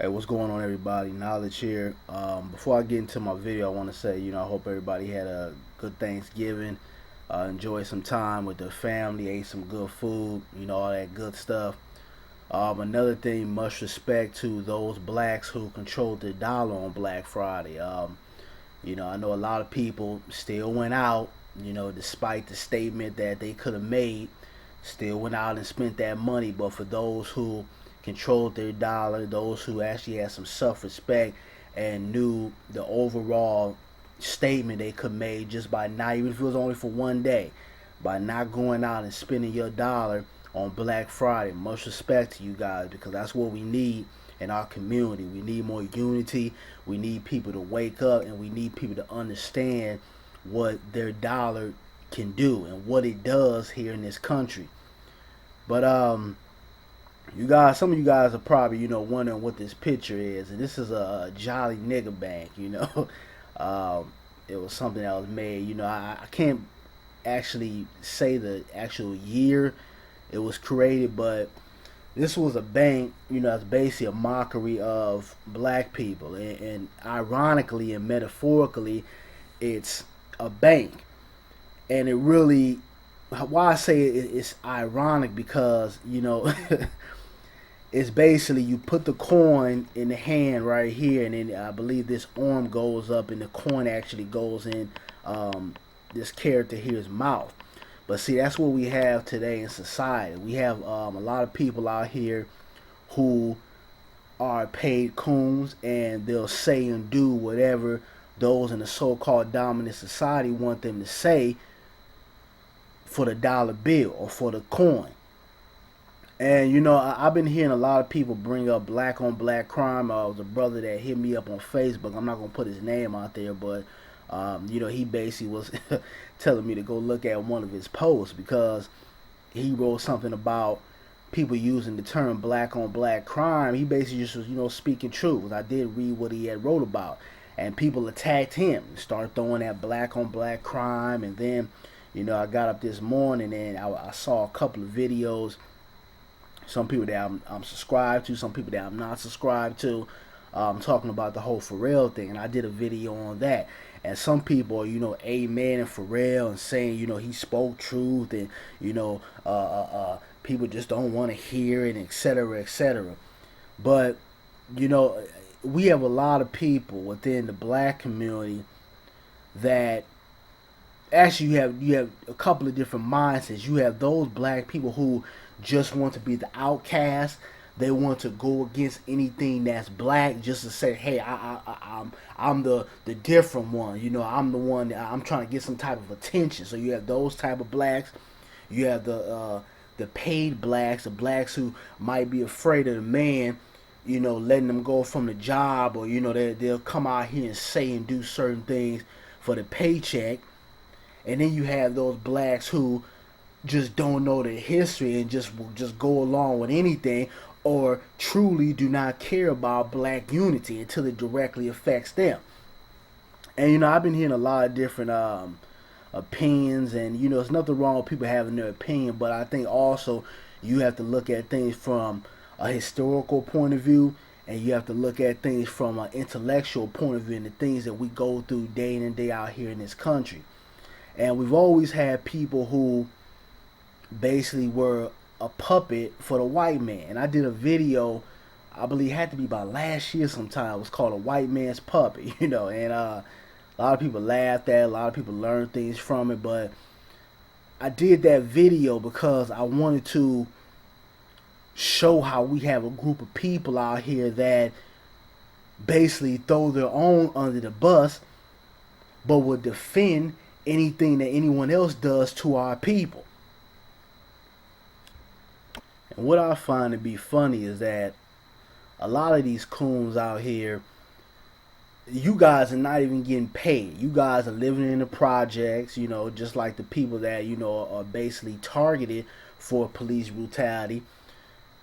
Hey, what's going on, everybody? Knowledge here. Before I get into my video, I want to say, I hope everybody had a good Thanksgiving, enjoyed some time with their family, ate some good food, all that good stuff. Another thing, much respect to those blacks who controlled the dollar on Black Friday. I know a lot of people still went out, despite the statement that they could have made, still went out and spent that money. But for those who controlled their dollar, those who actually had some self-respect and knew the overall statement they could make just by not, even if it was only for one day, by not going out and spending your dollar on Black Friday. Much respect to you guys, because that's what we need in our community. We need more unity. We need people to wake up, and we need people to understand what their dollar can do and what it does here in this country. But you guys, some of you guys are probably wondering what this picture is, and this is a Jolly Nigga Bank. It was something that was made. I can't actually say the actual year it was created, but this was a bank. It's basically a mockery of black people, and ironically and metaphorically, it's a bank, and it really. Why I say it's ironic, because it's basically you put the coin in the hand right here, and then I believe this arm goes up, and the coin actually goes in this character here's mouth. But see, that's what we have today in society. We have a lot of people out here who are paid coons, and they'll say and do whatever those in the so-called dominant society want them to say for the dollar bill or for the coin. And I've been hearing a lot of people bring up black on black crime. It was a brother that hit me up on Facebook. I'm not gonna put his name out there, but he basically was telling me to go look at one of his posts, because he wrote something about people using the term black on black crime. He basically just was speaking truth. I did read what he had wrote about, and people attacked him, started throwing that black on black crime, and then I got up this morning and I saw a couple of videos. Some people that I'm subscribed to, some people that I'm not subscribed to, talking about the whole Pharrell thing, and I did a video on that. And some people are, amen and Pharrell, and saying, he spoke truth, and people just don't want to hear it, etc., etc. But we have a lot of people within the black community that actually you have a couple of different mindsets. You have those black people who just want to be the outcast. They want to go against anything that's black, just to say, hey, I'm the different one. I'm the one that I'm trying to get some type of attention. So you have those type of blacks. You have the paid blacks, the blacks who might be afraid of the man, letting them go from the job, or they'll come out here and say and do certain things for the paycheck. And then you have those blacks who just don't know the history and just go along with anything, or truly do not care about black unity until it directly affects them. And I've been hearing a lot of different opinions, and there's nothing wrong with people having their opinion, but I think also you have to look at things from a historical point of view, and you have to look at things from an intellectual point of view, and the things that we go through day in and day out here in this country. And we've always had people who basically were a puppet for the white man. And I did a video, I believe it had to be about last year sometime. It was called A White Man's Puppet, and a lot of people laughed at it, a lot of people learned things from it. But I did that video because I wanted to show how we have a group of people out here that basically throw their own under the bus, but would defend anything that anyone else does to our people. And what I find to be funny is that a lot of these coons out here, you guys are not even getting paid. You guys are living in the projects, just like the people that, are basically targeted for police brutality.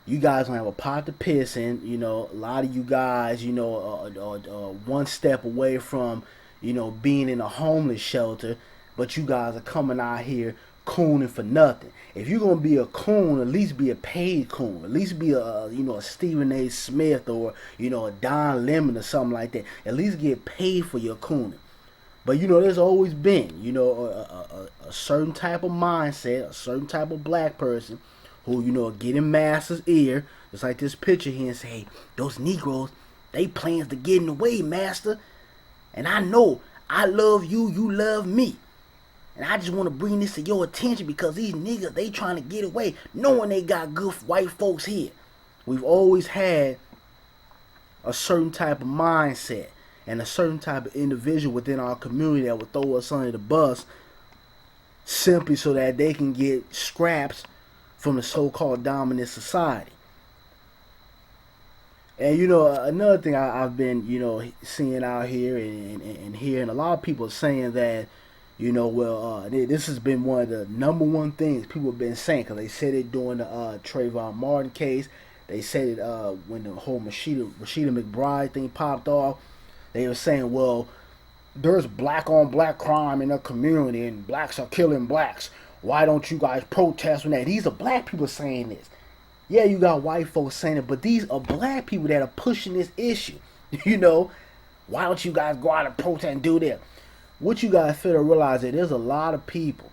You guys don't have a pot to piss in. A lot of you guys, are one step away from, being in a homeless shelter. But you guys are coming out here cooning for nothing. If you're gonna be a coon, at least be a paid coon. At least be a a Stephen A. Smith or a Don Lemon or something like that. At least get paid for your cooning. But there's always been a certain type of mindset, a certain type of black person who get in master's ear, just like this picture here, and say, "Hey, those Negroes, they plans to get in the way, master. And I know I love you, you love me. And I just want to bring this to your attention because these niggas, they trying to get away, knowing they got good white folks here." We've always had a certain type of mindset and a certain type of individual within our community that would throw us under the bus simply so that they can get scraps from the so-called dominant society. And another thing I've been seeing out here and hearing a lot of people saying that this has been one of the number one things people have been saying, because they said it during the Trayvon Martin case. They said it when the whole Rashida McBride thing popped off. They were saying, well, there's black on black crime in the community and blacks are killing blacks. Why don't you guys protest on that? These are black people saying this. Yeah, you got white folks saying it, but these are black people that are pushing this issue. Why don't you guys go out and protest and do that? What you guys fail to realize that there's a lot of people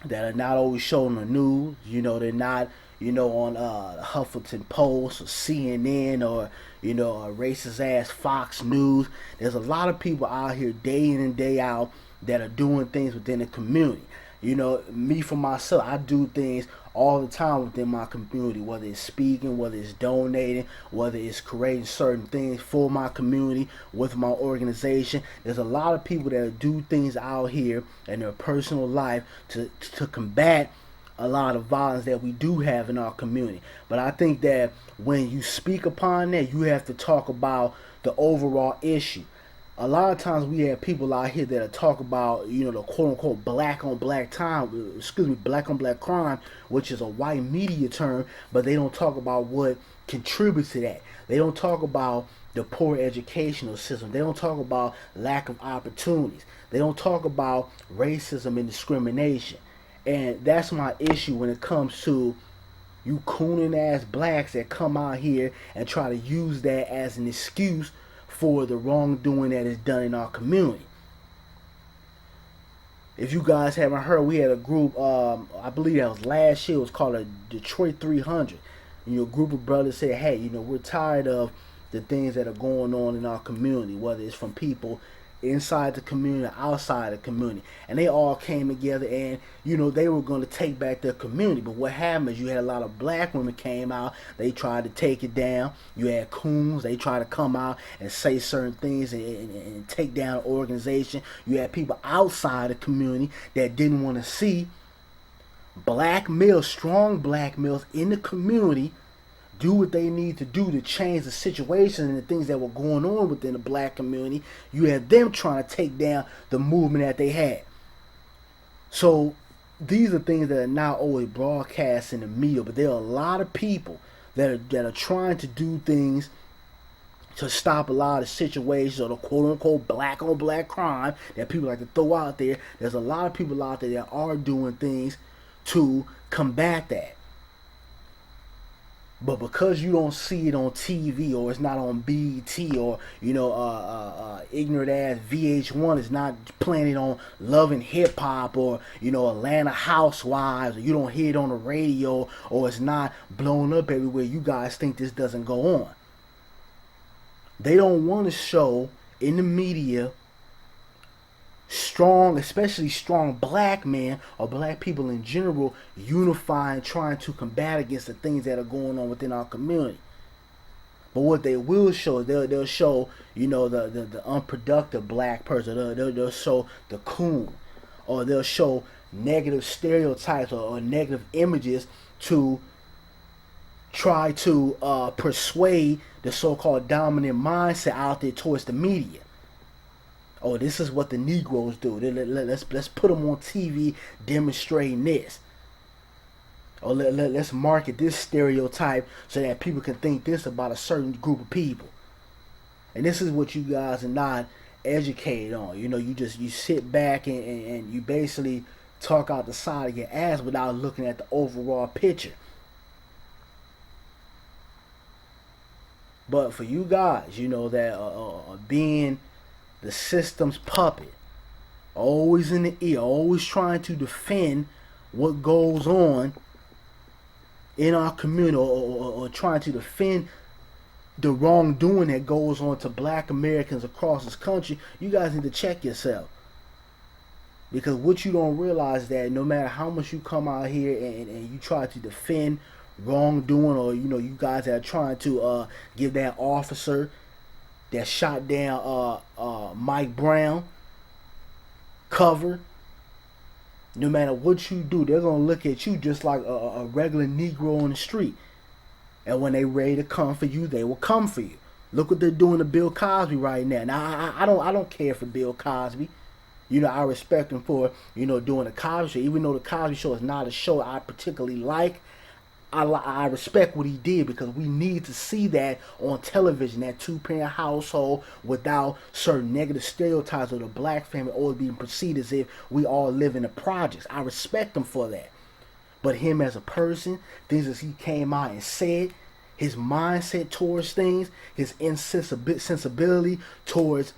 that are not always showing the news. They're not, on Huffington Post or CNN or, a racist ass Fox News. There's a lot of people out here day in and day out that are doing things within the community. Me for myself, I do things all the time within my community, whether it's speaking, whether it's donating, whether it's creating certain things for my community with my organization. There's a lot of people that do things out here in their personal life to combat a lot of violence that we do have in our community. But I think that when you speak upon that, you have to talk about the overall issue. A lot of times we have people out here that talk about, the quote-unquote black on black black on black crime, which is a white media term, but they don't talk about what contributes to that. They don't talk about the poor educational system. They don't talk about lack of opportunities. They don't talk about racism and discrimination. And that's my issue when it comes to you cooning ass blacks that come out here and try to use that as an excuse for the wrongdoing that is done in our community. If you guys haven't heard, we had a group, I believe that was last year, it was called a Detroit 300. A group of brothers said, hey, we're tired of the things that are going on in our community, whether it's from people inside the community, outside the community. And they all came together and, they were going to take back their community. But what happened is you had a lot of black women came out. They tried to take it down. You had coons. They tried to come out and say certain things and take down the organization. You had people outside the community that didn't want to see black males, strong black males in the community do what they need to do to change the situation and the things that were going on within the black community. You had them trying to take down the movement that they had. So these are things that are not always broadcast in the media, but there are a lot of people that are trying to do things to stop a lot of situations or the quote-unquote black on black crime that people like to throw out there. There's a lot of people out there that are doing things to combat that. But because you don't see it on TV or it's not on BET or, ignorant ass VH1 is not playing it on Love and Hip Hop or, Atlanta Housewives, or you don't hear it on the radio or it's not blown up everywhere, you guys think this doesn't go on. They don't want to show in the media strong, especially strong black men or black people in general, unifying, trying to combat against the things that are going on within our community. But what they will show, they'll show, the unproductive black person. They'll show the coon, or they'll show negative stereotypes or negative images to try to persuade the so-called dominant mindset out there towards the media. Oh, this is what the Negroes do. Let's put them on TV demonstrating this. Or let's market this stereotype so that people can think this about a certain group of people. And this is what you guys are not educated on. You sit back and you basically talk out the side of your ass without looking at the overall picture. But for you guys, that being the system's puppet, always in the ear, always trying to defend what goes on in our community, or trying to defend the wrongdoing that goes on to black Americans across this country, you guys need to check yourself. Because what you don't realize that no matter how much you come out here and you try to defend wrongdoing, or you guys that are trying to give that officer that shot down Mike Brown cover, no matter what you do, they're gonna look at you just like a regular Negro on the street. And when they ready to come for you, they will come for you. Look what they're doing to Bill Cosby right now. Now I don't care for Bill Cosby. I respect him for doing the Cosby Show, even though the Cosby Show is not a show I particularly like. I respect what he did, because we need to see that on television, that two-parent household without certain negative stereotypes of the black family always being perceived as if we all live in the projects. I respect him for that. But him as a person, things that he came out and said, his mindset towards things, his insensibility towards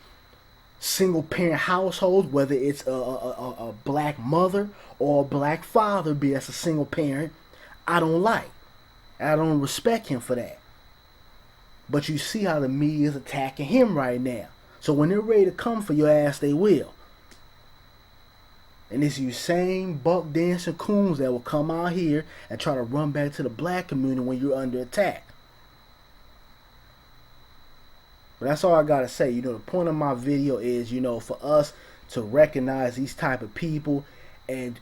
single-parent households, whether it's a black mother or a black father, be as a single parent, I don't like. I don't respect him for that. But you see how the media is attacking him right now. So when they're ready to come for your ass, they will. And it's you same buck dancing coons that will come out here and try to run back to the black community when you're under attack. But that's all I gotta say. The point of my video is, for us to recognize these type of people and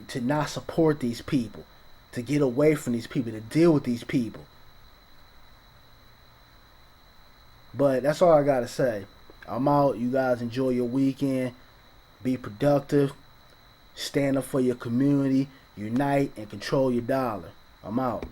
to not support these people, to get away from these people, to deal with these people. But that's all I gotta say. I'm out. You guys enjoy your weekend. Be productive. Stand up for your community. Unite and control your dollar. I'm out.